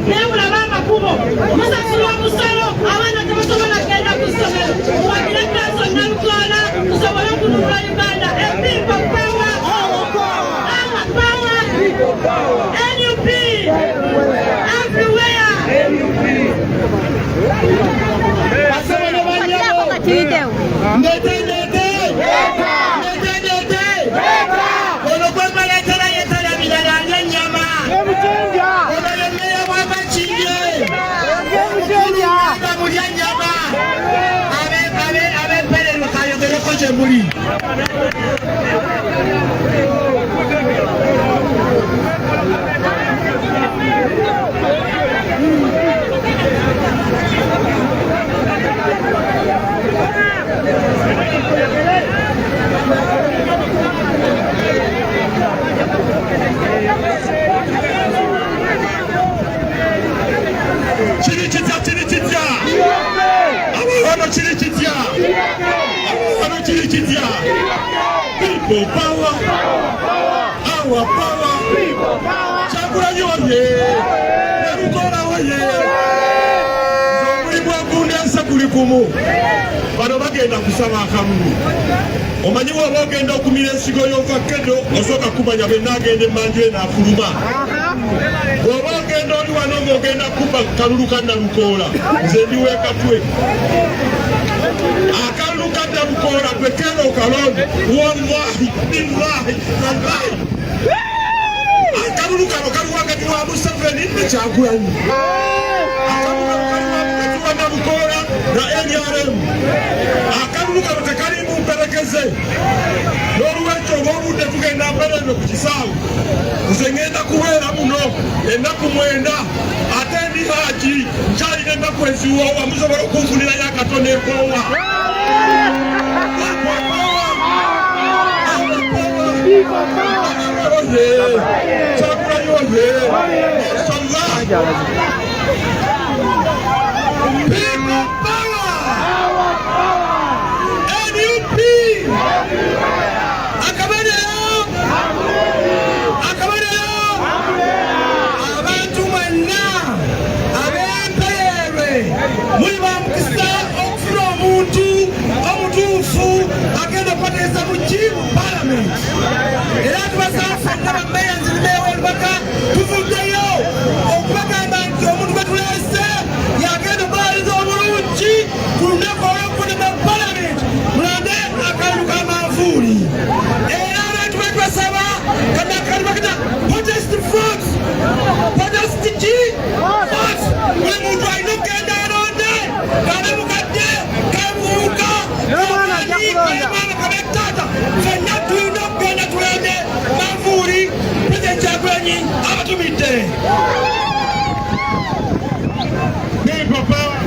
nebula baba kubo musasula musalo abana tebasobola kugenda ku ssomero wabira ttaso nalukola tusobole okununula Uganda. People power, our power, NUP everywhere. People power, our power, people power. Chakula yoye, nerukola woye. Zomuli bwakundensa kulikumu. Bano bagenda kusaba akamu. Omanyi bw'oba ogenda okumira ensigo y'ovakkedo osooka kumanya be nagenda emmanju enaafuluma. Bw'oba ogenda oli wano ng'ogenda kuba kalulu ka Nalukoola nze ndiwe katwe. Akalulu ka Nalukoola gwe kera okalonde wallahi billahi wallahi. Akalulu kano kali wakati wa Museveni ne Kyagulanyi. Akalulu kano kali wakati wa Nalukoola na NRM. Akalulu kano tekalimu mperekeze. N'olwekyo olw'obudde tugenda mbere ku kisaawe. Nze ngenda kubeera muno ennaku 9 ate ndi Haji nkyalina ennaku eziwoowa musobola okunfunirayo akatono ekoowa. People power.